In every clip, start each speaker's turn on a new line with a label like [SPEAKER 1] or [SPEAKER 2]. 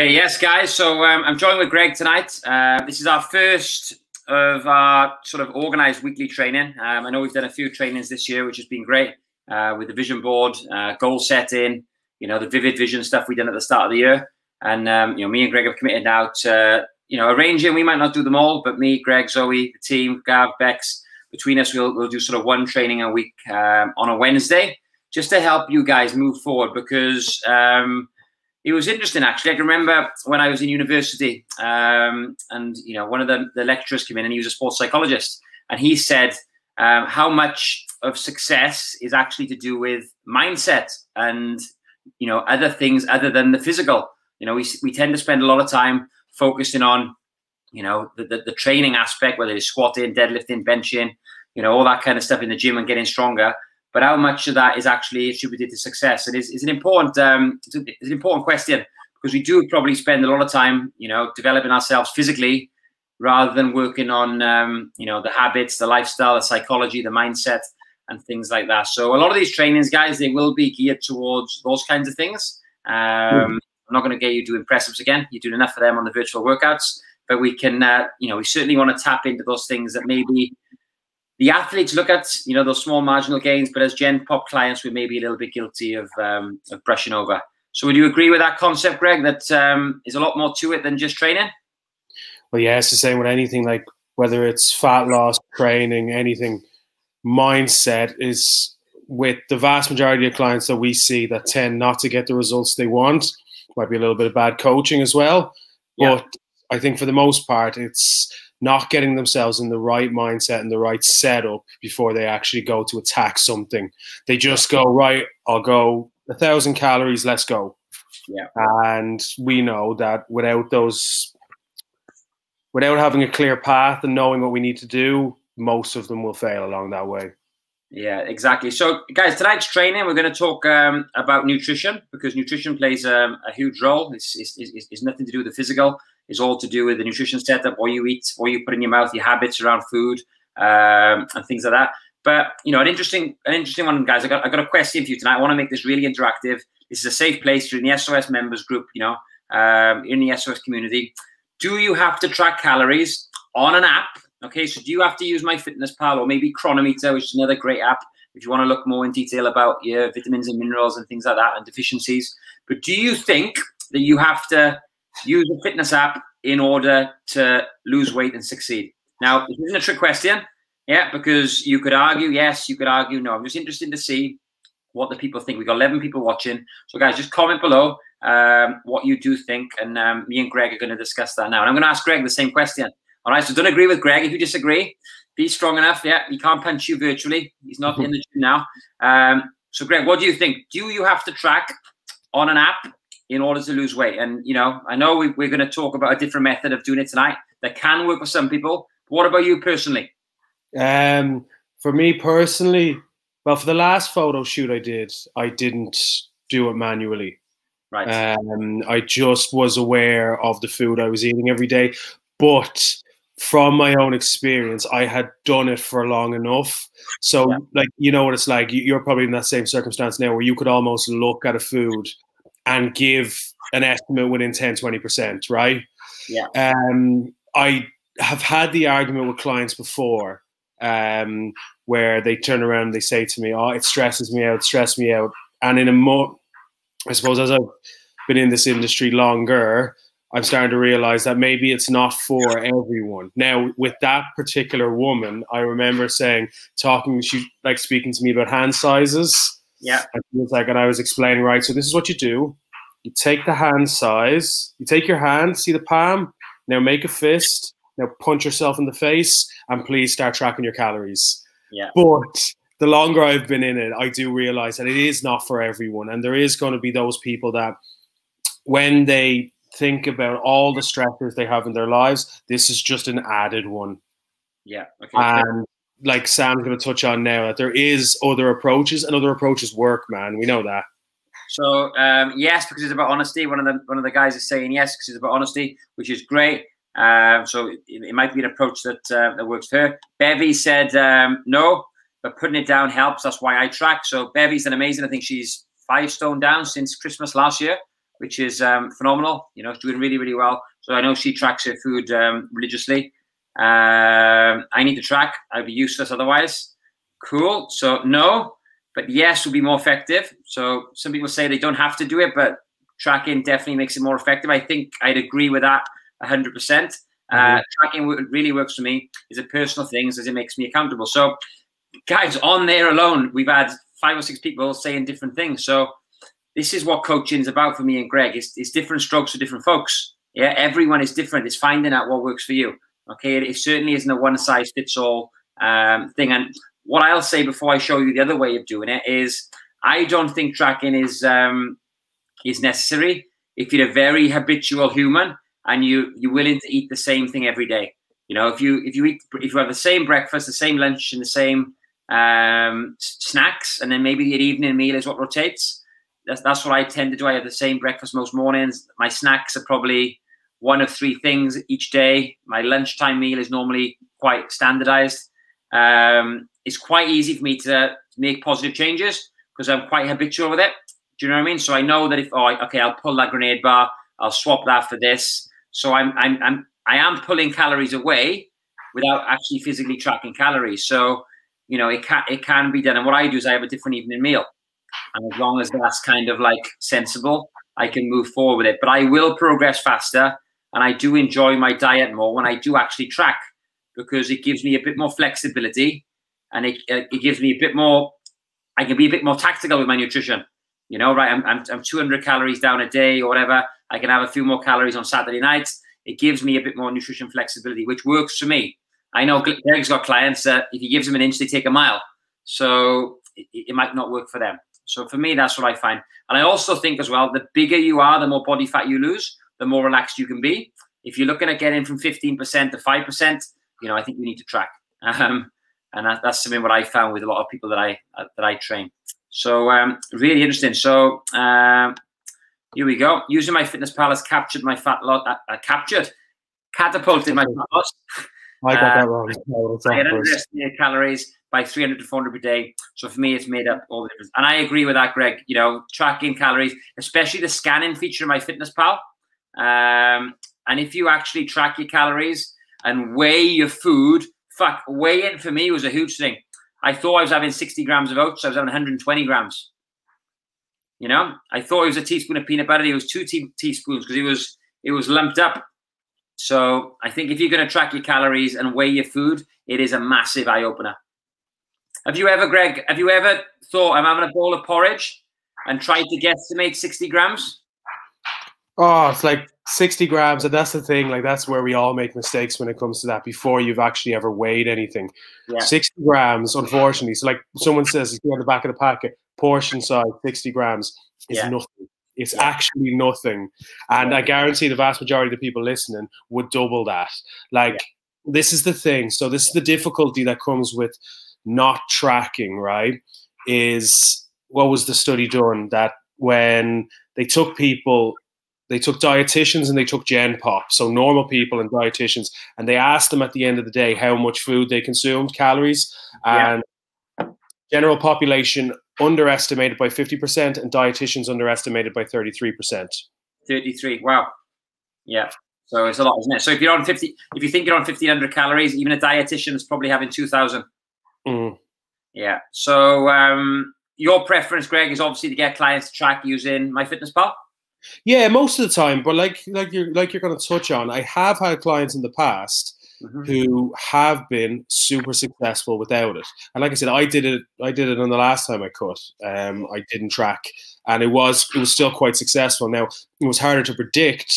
[SPEAKER 1] Okay, yes, guys. So I'm joined with Greg tonight. This is our first of our sort of organized weekly training. I know we've done a few trainings this year, which has been great with the vision board, goal setting, the vivid vision stuff we done at the start of the year. And, me and Greg have committed now to, arranging. We might not do them all, but me, Greg, Zoe, the team, Gav, Bex, between us, we'll do sort of one training a week on a Wednesday just to help you guys move forward because it was interesting, actually. I can remember when I was in university and, one of the lecturers came in and he was a sports psychologist. And he said how much of success is actually to do with mindset and, other things other than the physical. We tend to spend a lot of time focusing on, the training aspect, whether it's squatting, deadlifting, benching, all that kind of stuff in the gym and getting stronger. But how much of that is actually attributed to success? It is an important, it's an important question because we do probably spend a lot of time, developing ourselves physically rather than working on, the habits, the lifestyle, the psychology, the mindset, and things like that. So a lot of these trainings, guys, they will be geared towards those kinds of things. I'm not going to get you doing press ups again. You're doing enough of them on the virtual workouts, but we can, we certainly want to tap into those things that maybe the athletes look at, those small marginal gains, but as Gen Pop clients, we may be a little bit guilty of brushing over. So would you agree with that concept, Greg, that is a lot more to it than just training?
[SPEAKER 2] Well, yeah, it's the same with anything, like whether it's fat loss, training, anything. Mindset is with the vast majority of clients that we see that tend not to get the results they want. Might be a little bit of bad coaching as well.
[SPEAKER 1] Yeah.
[SPEAKER 2] But I think for the most part, it's not getting themselves in the right mindset and the right setup before they actually go to attack something. They just go, right, I'll go 1,000 calories, let's go.
[SPEAKER 1] Yeah.
[SPEAKER 2] And we know that without having a clear path and knowing what we need to do, most of them will fail along that way.
[SPEAKER 1] Yeah, exactly. So, guys, tonight's training, we're going to talk about nutrition because nutrition plays a huge role. It's nothing to do with the physical. It's all to do with the nutrition setup, what you eat, what you put in your mouth, your habits around food, and things like that. But, an interesting one, guys. I got a question for you tonight. I want to make this really interactive. This is a safe place. You're in the SOS members group, in the SOS community. Do you have to track calories on an app? Okay, so do you have to use MyFitnessPal or maybe Chronometer, which is another great app if you want to look more in detail about your vitamins and minerals and things like that and deficiencies. But do you think that you have to use a fitness app in order to lose weight and succeed? Now, this isn't a trick question, because you could argue yes, you could argue no. I'm just interested to see what the people think. We've got 11 people watching. So, guys, just comment below what you do think, and me and Greg are going to discuss that now. And I'm going to ask Greg the same question. All right, so don't agree with Greg. If you disagree, be strong enough. Yeah, he can't punch you virtually. He's not in the gym now. So, Greg, what do you think? Do you have to track on an app in order to lose weight? And, I know we're going to talk about a different method of doing it tonight that can work for some people. But what about you personally?
[SPEAKER 2] For me personally, well, for the last photo shoot I didn't do it manually.
[SPEAKER 1] Right.
[SPEAKER 2] I just was aware of the food I was eating every day. But from my own experience, I had done it for long enough. So, like, what it's like. You're probably in that same circumstance now where you could almost look at a food and give an estimate within 10-20%, right?
[SPEAKER 1] Yeah.
[SPEAKER 2] I have had the argument with clients before where they turn around and they say to me, oh, it stresses me out. And I suppose as I've been in this industry longer, I'm starting to realize that maybe it's not for everyone. Now, with that particular woman, I remember she like speaking to me about hand sizes.
[SPEAKER 1] Yeah.
[SPEAKER 2] And I was explaining, right, so this is what you do. You take the hand size, you take your hand, see the palm, now make a fist, now punch yourself in the face, and please start tracking your calories.
[SPEAKER 1] Yeah.
[SPEAKER 2] But the longer I've been in it, I do realize that it is not for everyone. And there is going to be those people that when they think about all the stressors they have in their lives, this is just an added one.
[SPEAKER 1] Yeah. Okay.
[SPEAKER 2] And like Sam's going to touch on now, that there is other approaches, and other approaches work, man. We know that.
[SPEAKER 1] So yes, because it's about honesty. One of the guys is saying yes because it's about honesty, which is great. So it might be an approach that works for her. Bevy said no, but putting it down helps. That's why I track. So Bevy's done amazing. I think she's 5 stone down since Christmas last year, which is phenomenal. You know, it's doing really, really well. So I know she tracks her food religiously. I need to track. I'd be useless otherwise. Cool. So no, but yes would be more effective. So some people say they don't have to do it, but tracking definitely makes it more effective. I think I'd agree with that 100%. Tracking really works for me. It's a personal thing as it makes me accountable. So guys, on there alone, we've had 5 or 6 people saying different things. So this is what coaching is about for me and Greg. It's different strokes for different folks. Yeah, everyone is different. It's finding out what works for you. Okay, it certainly isn't a one-size-fits-all thing. And what I'll say before I show you the other way of doing it is, I don't think tracking is necessary if you're a very habitual human and you're willing to eat the same thing every day. You know, if you have the same breakfast, the same lunch, and the same snacks, and then maybe the evening meal is what rotates. That's what I tend to do. I have the same breakfast most mornings. My snacks are probably 1 of 3 things each day. My lunchtime meal is normally quite standardized. It's quite easy for me to make positive changes because I'm quite habitual with it. Do you know what I mean? So I know that if I'll pull that grenade bar, I'll swap that for this. So I am pulling calories away without actually physically tracking calories. So you know it can be done. And what I do is I have a different evening meal, and as long as that's kind of like sensible, I can move forward with it. But I will progress faster. And I do enjoy my diet more when I do actually track, because it gives me a bit more flexibility, and it gives me a bit more. I can be a bit more tactical with my nutrition. You know, right? I'm 200 calories down a day or whatever. I can have a few more calories on Saturday nights. It gives me a bit more nutrition flexibility, which works for me. I know Greg's got clients that if he gives them an inch, they take a mile. So it might not work for them. So for me, that's what I find. And I also think as well, the bigger you are, the more body fat you lose, the more relaxed you can be. If you're looking at getting from 15% to 5%, you know, I think you need to track. And that's something what I found with a lot of people that I train. So really interesting. So here we go. Using MyFitnessPal has captured my fat loss. Catapulted my fat loss.
[SPEAKER 2] I got that wrong.
[SPEAKER 1] I had underestimated calories by 300 to 400 per day. So for me, it's made up all the difference. And I agree with that, Greg. You know, tracking calories, especially the scanning feature of MyFitnessPal. And if you actually track your calories and weigh your food, weighing for me was a huge thing. I thought I was having 60 grams of oats. I was having 120 grams. You know, I thought it was a teaspoon of peanut butter. It was 2 teaspoons because it was lumped up. So I think if you're going to track your calories and weigh your food, it is a massive eye opener. Have you ever, Greg, thought I'm having a bowl of porridge and tried to guesstimate 60 grams?
[SPEAKER 2] Oh, it's like 60 grams. And that's the thing. Like, that's where we all make mistakes when it comes to that before you've actually ever weighed anything. Yeah. 60 grams, unfortunately. So like someone says, on the back of the packet, portion size, 60 grams is nothing. It's actually nothing. And I guarantee the vast majority of the people listening would double that. Like, this is the thing. So this is the difficulty that comes with not tracking, right? Is what was the study done? That when they took people, they took dietitians and they took Gen Pop, so normal people and dietitians, and they asked them at the end of the day how much food they consumed, calories, and general population underestimated by 50% and dietitians underestimated by 33%. 33,
[SPEAKER 1] wow. Yeah. So it's a lot, isn't it? So if you're on 50, if you think you're on 1,500 calories, even a dietitian is probably having 2,000. Yeah. So your preference, Greg, is obviously to get clients to track using MyFitnessPal?
[SPEAKER 2] Yeah, most of the time. But like you're going to touch on, I have had clients in the past who have been super successful without it. And like I said, I did it on the last time I cut. I didn't track, and it was still quite successful. Now it was harder to predict,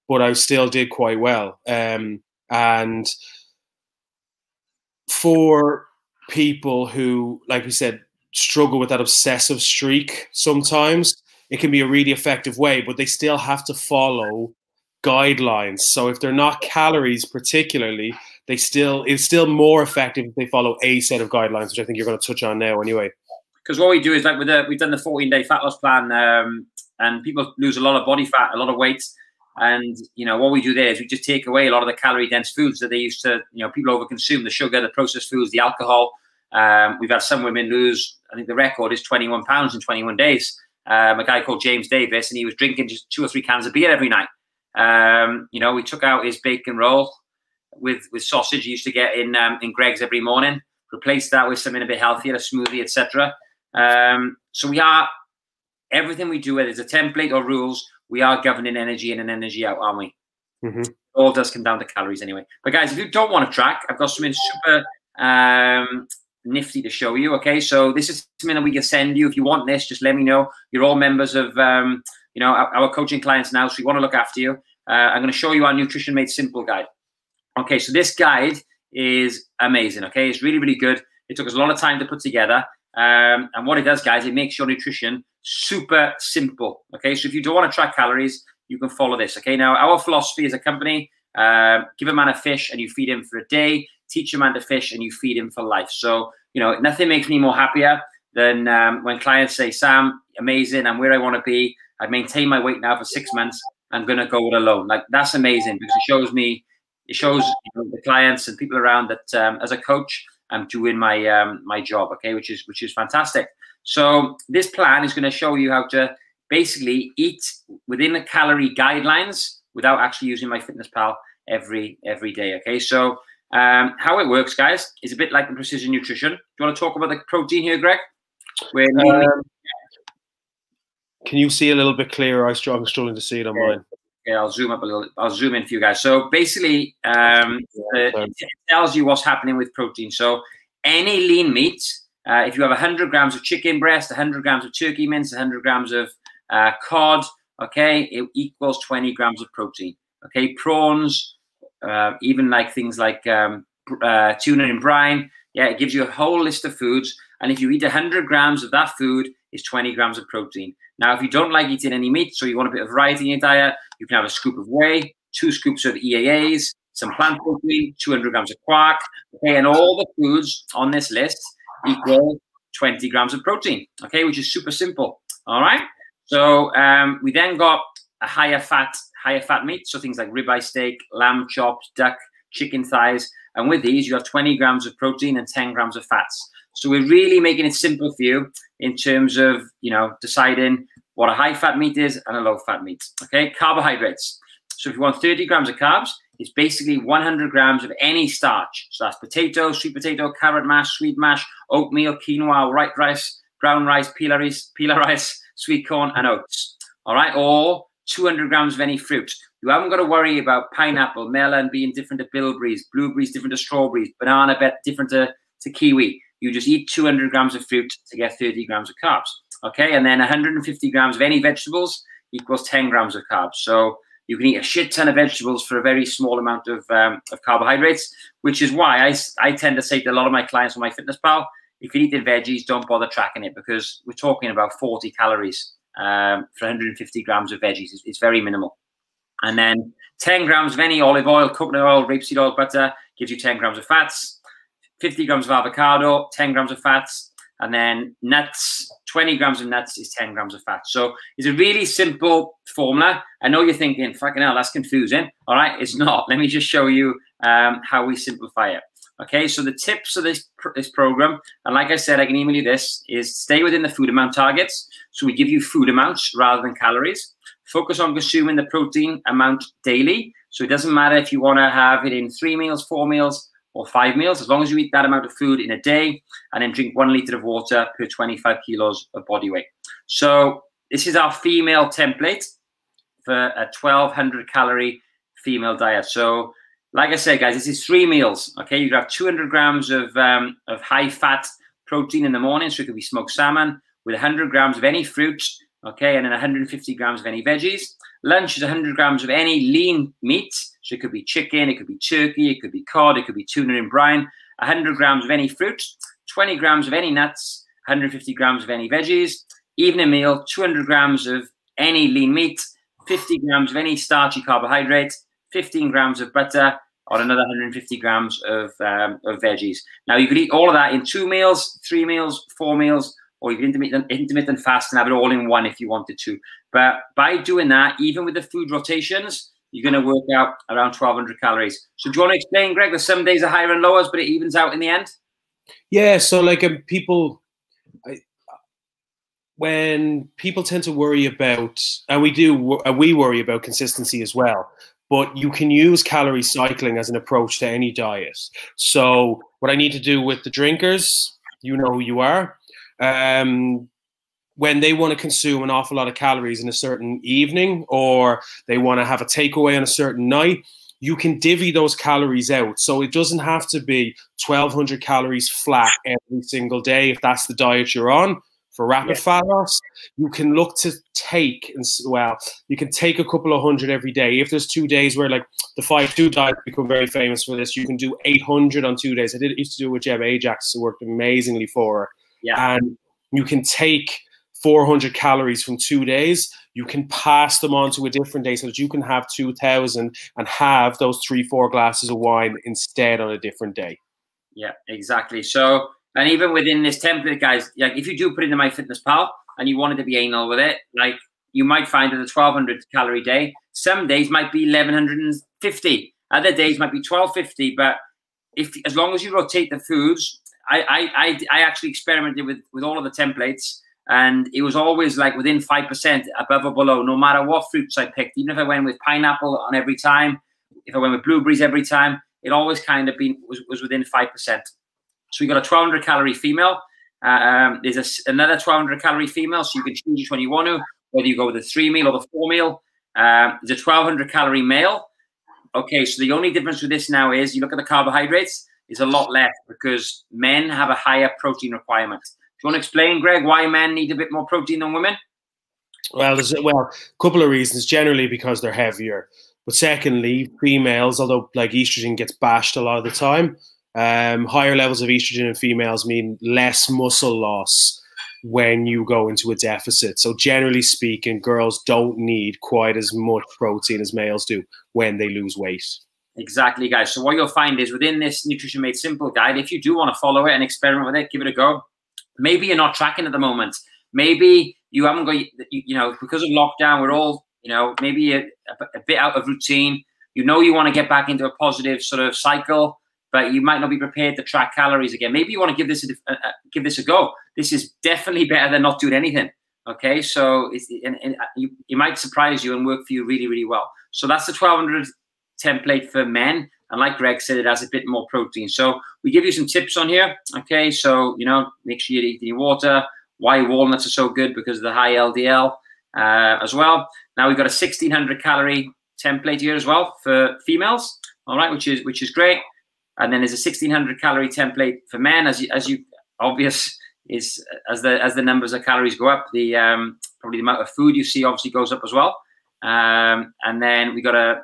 [SPEAKER 2] but I still did quite well. And for people who, like we said, struggle with that obsessive streak, sometimes it can be a really effective way, but they still have to follow guidelines. So if they're not calories particularly, it's still more effective if they follow a set of guidelines, which I think you're going to touch on now anyway.
[SPEAKER 1] Because what we do is, like, we've done the 14-day fat loss plan, and people lose a lot of body fat, a lot of weight. And, you know, what we do there is we just take away a lot of the calorie-dense foods that they used to, you know, people overconsume, the sugar, the processed foods, the alcohol. We've had some women lose, I think the record is 21 pounds in 21 days. a guy called James Davis, and he was drinking just 2 or 3 cans of beer every night. You know, we took out his bacon roll with sausage he used to get in Greggs every morning, replaced that with something a bit healthier, a smoothie, etc. So we are, everything we do, whether it's a template or rules, we are governing energy in and energy out, aren't we?
[SPEAKER 2] Mm-hmm.
[SPEAKER 1] All does come down to calories anyway. But guys, if you don't want to track, I've got something super nifty to show you. Okay, so this is something that we can send you. If you want this, just let me know. You're all members of you know, our coaching clients now, so we want to look after you. I'm going to show you our Nutrition Made Simple guide. Okay, so this guide is amazing. Okay, it's really, really good. It took us a lot of time to put together. And what it does, guys, it makes your nutrition super simple. Okay, so if you don't want to track calories, you can follow this. Okay, now our philosophy as a company, give a man a fish and you feed him for a day, teach a man to fish and you feed him for life. So, you know, nothing makes me more happier than when clients say, Sam, amazing, I'm where I want to be. I've maintained my weight now for 6 months. I'm going to go it alone. Like, that's amazing, because it shows you know, the clients and people around that as a coach, I'm doing my my job, okay, which is fantastic. So this plan is going to show you how to basically eat within the calorie guidelines without actually using MyFitnessPal every day, okay? So how it works, guys, is a bit like the precision nutrition. Do you want to talk about the protein here, Greg?
[SPEAKER 2] Can you see a little bit clearer? I'm struggling to see it on mine.
[SPEAKER 1] Yeah, I'll zoom up a little. I'll zoom in for you guys. So basically, it tells you what's happening with protein. So any lean meat, if you have 100 grams of chicken breast, 100 grams of turkey mince, 100 grams of cod, okay, it equals 20 grams of protein. Okay, prawns, even like things like tuna in brine, yeah, it gives you a whole list of foods. And if you eat 100 grams of that food, it's 20 grams of protein. Now, if you don't like eating any meat, so you want a bit of variety in your diet, you can have a scoop of whey, 2 scoops of EAAs, some plant protein, 200 grams of quark, okay, and all the foods on this list equal 20 grams of protein, okay, which is super simple, all right? So we then got a higher fat meat, so things like ribeye steak, lamb chops, duck, chicken thighs, and with these, you have 20 grams of protein and 10 grams of fats. So we're really making it simple for you in terms of, you know, deciding what a high-fat meat is and a low-fat meat, okay? Carbohydrates. So if you want 30 grams of carbs, it's basically 100 grams of any starch. So that's potato, sweet potato, carrot mash, sweet mash, oatmeal, quinoa, white rice, brown rice, peeler rice, sweet corn, and oats, all right? Or 200 grams of any fruit. You haven't got to worry about pineapple, melon being different to bilberries, blueberries different to strawberries, banana different to kiwi. You just eat 200 grams of fruit to get 30 grams of carbs, okay? And then 150 grams of any vegetables equals 10 grams of carbs. So you can eat a shit ton of vegetables for a very small amount of carbohydrates, which is why I tend to say to a lot of my clients on MyFitnessPal, if you're eating veggies, don't bother tracking it, because we're talking about 40 calories for 150 grams of veggies. It's very minimal. And then 10 grams of any olive oil, coconut oil, rapeseed oil, butter gives you 10 grams of fats. 50 grams of avocado, 10 grams of fats, and then nuts, 20 grams of nuts is 10 grams of fat. So it's a really simple formula. I know you're thinking, fucking hell, that's confusing. All right, it's not. Let me just show you how we simplify it. Okay, so the tips of this program, and like I said, I can email you this, is stay within the food amount targets. So we give you food amounts rather than calories. Focus on consuming the protein amount daily. So it doesn't matter if you want to have it in 3 meals, 4 meals, or 5 meals, as long as you eat that amount of food in a day, and then drink 1 liter of water per 25 kilos of body weight. So this is our female template for a 1,200 calorie female diet. So like I said, guys, this is 3 meals, okay? You have 200 grams of high fat protein in the morning, so it could be smoked salmon, with 100 grams of any fruit, okay, and then 150 grams of any veggies. Lunch is 100 grams of any lean meat, so it could be chicken, it could be turkey, it could be cod, it could be tuna in brine, 100 grams of any fruit, 20 grams of any nuts, 150 grams of any veggies. Evening meal, 200 grams of any lean meat, 50 grams of any starchy carbohydrate, 15 grams of butter, or another 150 grams of veggies. Now, you could eat all of that in 2 meals, 3 meals, 4 meals, or you can intermittent fast and have it all in one if you wanted to. But by doing that, even with the food rotations, you're going to work out around 1,200 calories. So do you want to explain, Greg, that some days are higher and lowers, but it evens out in the end?
[SPEAKER 2] Yeah, so like people, when people tend to worry about, and we worry about consistency as well, but you can use calorie cycling as an approach to any diet. So what I need to do with the drinkers, you know who you are, when they want to consume an awful lot of calories in a certain evening, or they want to have a takeaway on a certain night, you can divvy those calories out. So it doesn't have to be 1,200 calories flat every single day if that's the diet you're on. For rapid fat loss, you can look to take, you can take a couple of hundred every day. If there's 2 days where, like, the 5-2 diet become very famous for this, you can do 800 on 2 days. Used to do it with Jeb Ajax, who worked amazingly for her.
[SPEAKER 1] Yeah.
[SPEAKER 2] And you can take 400 calories from 2 days. You can pass them on to a different day so that you can have 2,000 and have those 3-4 glasses of wine instead on a different day.
[SPEAKER 1] Yeah, exactly. So, and even within this template, guys, like if you do put it in MyFitnessPal and you wanted to be anal with it, like you might find that a 1,200 calorie day, some days might be 1,150, other days might be 1,250. But as long as you rotate the foods, I actually experimented with all of the templates, and it was always like within 5% above or below, no matter what fruits I picked. Even if I went with pineapple on every time, if I went with blueberries every time, it always kind of was within 5%. So we got a 1,200 calorie female. There's another 1,200 calorie female, so you can choose which one you want to, whether you go with the 3 meal or the 4 meal. There's a 1,200 calorie male. Okay, so the only difference with this now is you look at the carbohydrates, is a lot less because men have a higher protein requirement. Do you want to explain, Greg, why men need a bit more protein than women?
[SPEAKER 2] Well, there's a couple of reasons. Generally because they're heavier. But secondly, females, although like estrogen gets bashed a lot of the time, higher levels of estrogen in females mean less muscle loss when you go into a deficit. So generally speaking, girls don't need quite as much protein as males do when they lose weight.
[SPEAKER 1] Exactly, guys. So what you'll find is within this Nutrition Made Simple guide, if you do want to follow it and experiment with it, give it a go. Maybe you're not tracking at the moment. Maybe you haven't got, because of lockdown, we're all, maybe a bit out of routine. You want to get back into a positive sort of cycle, but you might not be prepared to track calories again. Maybe you want to give this a go. This is definitely better than not doing anything. Okay, so it might surprise you and work for you really, really well. So that's the 1,200 template for men. And like Greg said, it has a bit more protein. So we give you some tips on here. Okay, so, make sure you're eating your water. Why walnuts are so good because of the high LDL as well. Now we've got a 1,600 calorie template here as well for females. All right, which is great. And then there's a 1,600 calorie template for men. As you obvious is as the numbers of calories go up, the probably the amount of food you see obviously goes up as well. And then we got a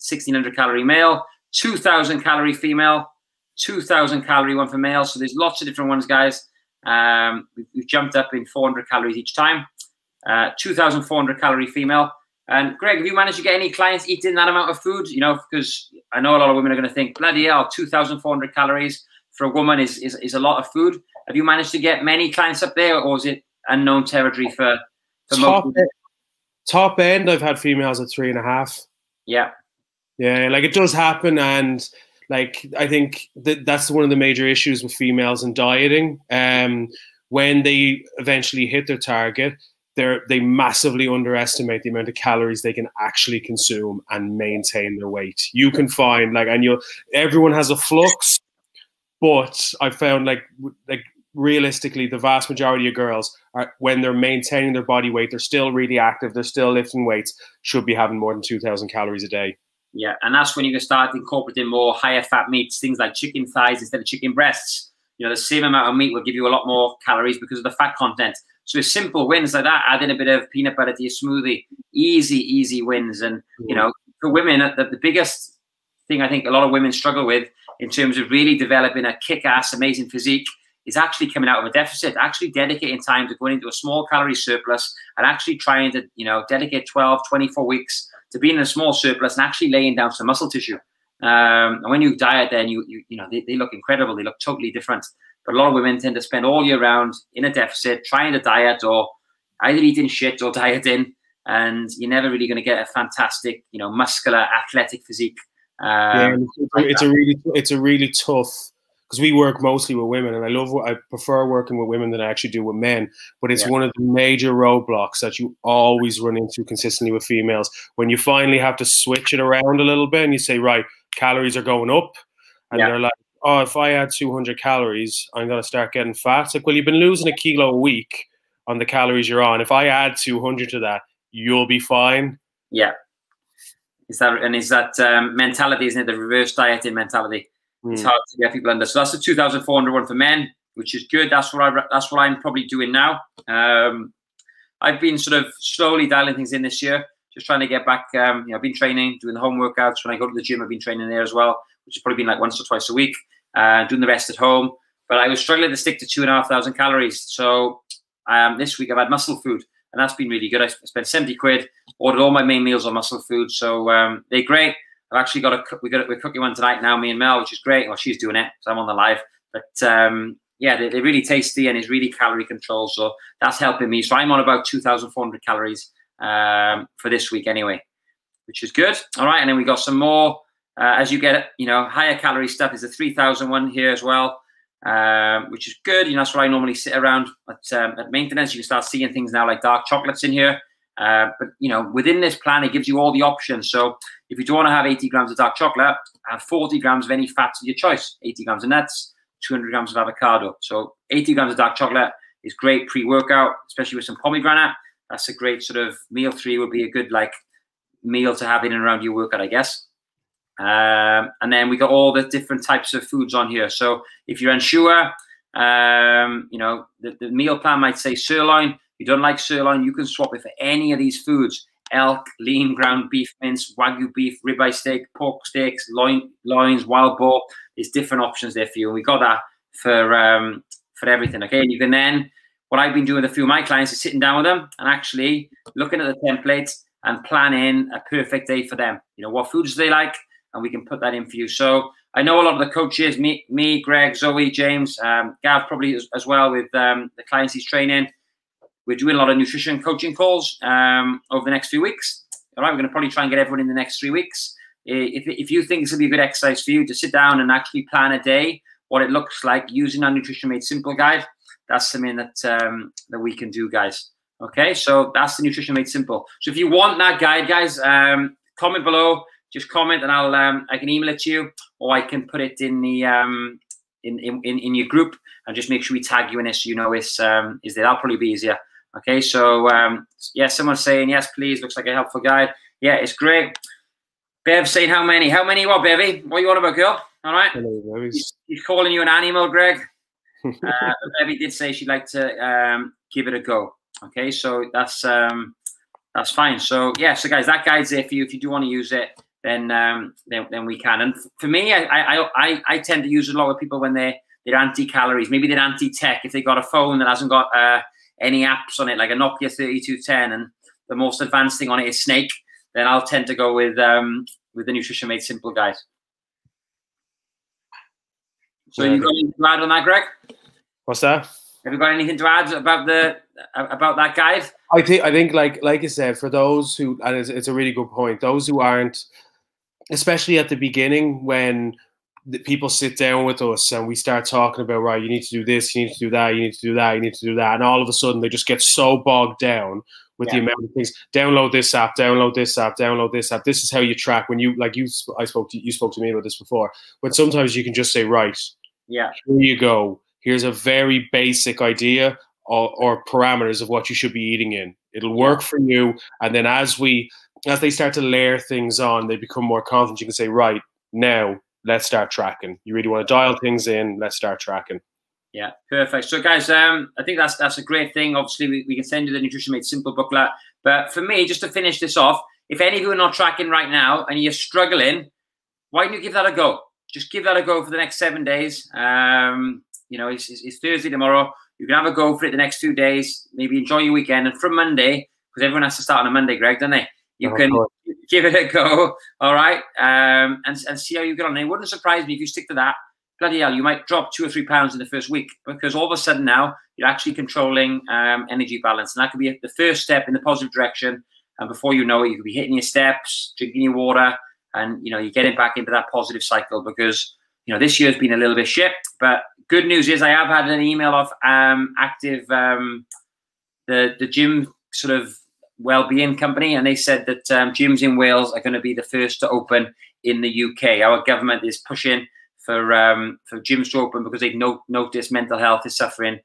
[SPEAKER 1] 1,600 calorie male, 2,000 calorie female, 2,000 calorie one for male. So there's lots of different ones, guys. We've jumped up in 400 calories each time. 2,400 calorie female. And Greg, have you managed to get any clients eating that amount of food? Because I know a lot of women are going to think, bloody hell, 2,400 calories for a woman is a lot of food. Have you managed to get many clients up there, or is it unknown territory for
[SPEAKER 2] top end? I've had females at 3.5.
[SPEAKER 1] Yeah.
[SPEAKER 2] Yeah, like it does happen, and like I think that's one of the major issues with females in dieting. When they eventually hit their target, they massively underestimate the amount of calories they can actually consume and maintain their weight. You can find everyone has a flux, but I found like realistically, the vast majority of girls are, when they're maintaining their body weight, they're still really active, they're still lifting weights, should be having more than 2,000 calories a day.
[SPEAKER 1] Yeah, and that's when you can start incorporating more higher fat meats, things like chicken thighs instead of chicken breasts. The same amount of meat will give you a lot more calories because of the fat content. So it's simple wins like that. Add in a bit of peanut butter to your smoothie. Easy wins. And, for women, the biggest thing I think a lot of women struggle with in terms of really developing a kick-ass, amazing physique is actually coming out of a deficit, actually dedicating time to going into a small calorie surplus and actually trying to, dedicate 12, 24 weeks to being in a small surplus and actually laying down some muscle tissue. And when you diet, then they look incredible. They look totally different. But a lot of women tend to spend all year round in a deficit, trying to diet or either eating shit or dieting, and you're never really going to get a fantastic, muscular, athletic physique.
[SPEAKER 2] It's a really tough because we work mostly with women, and I prefer working with women than I actually do with men. But it's one of the major roadblocks that you always run into consistently with females. When you finally have to switch it around a little bit and you say, right, calories are going up, and they're like, oh, if I add 200 calories, I'm going to start getting fat. It's like, well, you've been losing a kilo a week on the calories you're on. If I add 200 to that, you'll be fine.
[SPEAKER 1] Yeah. Is that mentality, isn't it? The reverse dieting mentality. It's hard to get people under. So that's the 2,400 one for men, which is good. That's what I'm probably doing now. I've been sort of slowly dialing things in this year, just trying to get back. I've been training, doing the home workouts. When I go to the gym, I've been training there as well, which has probably been like once or twice a week. Doing the rest at home. But I was struggling to stick to 2,500 calories. So this week I've had muscle food, and that's been really good. I spent 70 quid, ordered all my main meals on muscle food. So they're great. I've actually we're cooking one tonight now, me and Mel, which is great. Well, she's doing it, so I'm on the live. But yeah, they're really tasty and it's really calorie controlled. So that's helping me. So I'm on about 2,400 calories for this week anyway, which is good. All right, and then we got some more. As you get, higher calorie stuff, there's a 3,000 one here as well, which is good. That's what I normally sit around at maintenance. You can start seeing things now like dark chocolates in here. But, within this plan, it gives you all the options. So if you don't want to have 80 grams of dark chocolate, have 40 grams of any fats of your choice, 80 grams of nuts, 200 grams of avocado. So 80 grams of dark chocolate is great pre-workout, especially with some pomegranate. That's a great sort of meal 3 would be a good meal to have in and around your workout, I guess. And then we got all the different types of foods on here. So if you're unsure, the meal plan might say sirloin. If you don't like sirloin, you can swap it for any of these foods: elk, lean ground beef mince, wagyu beef, ribeye steak, pork steaks, loins, wild boar. There's different options there for you. And we got that for everything. Okay, and you can then, what I've been doing with a few of my clients is sitting down with them and actually looking at the templates and planning a perfect day for them. What foods do they like? And we can put that in for you. So I know a lot of the coaches, me, Greg, Zoe, James, Gav probably as well with the clients he's training. We're doing a lot of nutrition coaching calls over the next few weeks. All right, we're going to probably try and get everyone in the next 3 weeks. If you think this will be a good exercise for you to sit down and actually plan a day, what it looks like using our Nutrition Made Simple guide, that's something that we can do, guys. Okay, so that's the Nutrition Made Simple. So if you want that guide, guys, comment below. Just comment and I can email it to you, or I can put it in the in your group and just make sure we tag you in it so it's there. That'll probably be easier. Okay, so yeah, someone's saying yes, please. Looks like a helpful guide. Yeah, it's great. Bev saying how many? How many? What, Bevy? What you want about, girl? All right.
[SPEAKER 2] Hello,
[SPEAKER 1] he's calling you an animal, Greg. Bevy did say she'd like to give it a go. Okay, so that's fine. So yeah, so guys, that guide's there for you if you do want to use it. Then we can. And for me, I tend to use it a lot with people when they're anti-calories. Maybe they're anti-tech. If they got a phone that hasn't got any apps on it, like a Nokia 3210, and the most advanced thing on it is Snake, then I'll tend to go with the Nutrition Made Simple guide. So you got anything to add on that, Greg?
[SPEAKER 2] What's that?
[SPEAKER 1] Have you got anything to add about that guide?
[SPEAKER 2] I think like I said, for those who, and it's a really good point, those who aren't, especially at the beginning when the people sit down with us and we start talking about, right, you need to do this, you need to do that, you need to do that, you need to do that, and all of a sudden they just get so bogged down with the amount of things. Download this app, download this app, download this app. This is how you track. When you spoke to me about this before. But sometimes you can just say, right, here you go. Here's a very basic idea or parameters of what you should be eating in. It'll work for you. And then as they start to layer things on, they become more confident. You can say, right, now let's start tracking. You really want to dial things in, let's start tracking.
[SPEAKER 1] Yeah, perfect. So guys, I think that's a great thing. Obviously, we can send you the Nutrition Made Simple booklet. But for me, just to finish this off, if any of you are not tracking right now and you're struggling, why don't you give that a go? Just give that a go for the next 7 days. It's Thursday tomorrow. You can have a go for it the next 2 days. Maybe enjoy your weekend. And from Monday, because everyone has to start on a Monday, Greg, don't they? You can give it a go, all right, and see how you get on. And it wouldn't surprise me if you stick to that. Bloody hell, you might drop 2 or 3 pounds in the first week, because all of a sudden now you're actually controlling energy balance. And that could be the first step in the positive direction. And before you know it, you could be hitting your steps, drinking your water, and you're getting back into that positive cycle, because you know, this year's been a little bit shit. But good news is I have had an email off Active, the gym sort of well-being company, and they said that gyms in Wales are going to be the first to open in the UK. Our government is pushing for gyms to open because they've noticed mental health is suffering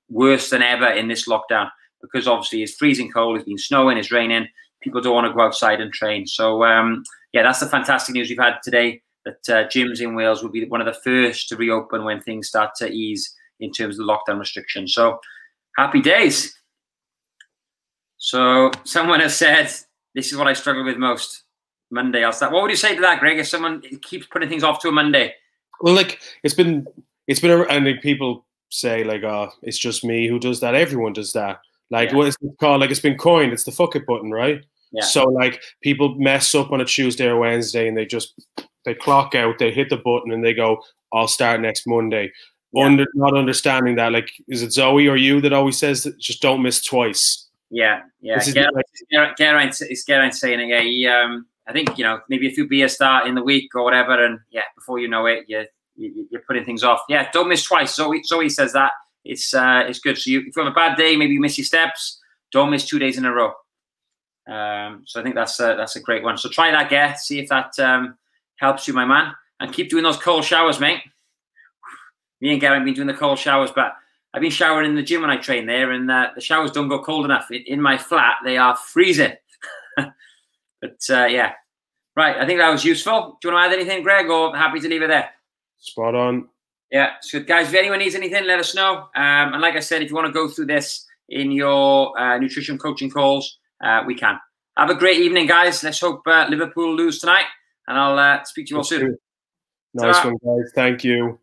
[SPEAKER 1] worse than ever in this lockdown, because obviously it's freezing cold, it's been snowing, it's raining, people don't want to go outside and train. So yeah, that's the fantastic news we've had today, that gyms in Wales will be one of the first to reopen when things start to ease in terms of the lockdown restrictions. So happy days. So someone has said, this is what I struggle with most, Monday. I'll start. What would you say to that, Greg, if someone keeps putting things off to a Monday?
[SPEAKER 2] Well, like, it's been and like, people say, like, oh, it's just me who does that. Everyone does that. Like, what is it called? Like, it's been coined. It's the fuck it button, right? Yeah. So, like, people mess up on a Tuesday or Wednesday and they clock out, they hit the button and they go, I'll start next Monday. Yeah. Not understanding that, like, is it Zoe or you that always says that just don't miss twice?
[SPEAKER 1] Yeah, yeah. Geraint's saying it. Yeah, he, I think, you know, maybe a few beers start in the week or whatever, and yeah, before you know it, you're putting things off. Yeah, don't miss twice. Zoe says that. It's good. So if you have a bad day, maybe you miss your steps, don't miss 2 days in a row. So I think that's a great one. So try that, Gare. See if that helps you, my man. And keep doing those cold showers, mate. Me and Gare have been doing the cold showers, but I've been showering in the gym when I train there, and the showers don't go cold enough. In my flat, they are freezing. But yeah, right. I think that was useful. Do you want to add anything, Greg, or happy to leave it there?
[SPEAKER 2] Spot on.
[SPEAKER 1] Yeah, so guys, if anyone needs anything, let us know. And like I said, if you want to go through this in your nutrition coaching calls, we can. Have a great evening, guys. Let's hope Liverpool lose tonight, and I'll speak to you all soon.
[SPEAKER 2] Nice one, guys. Thank you.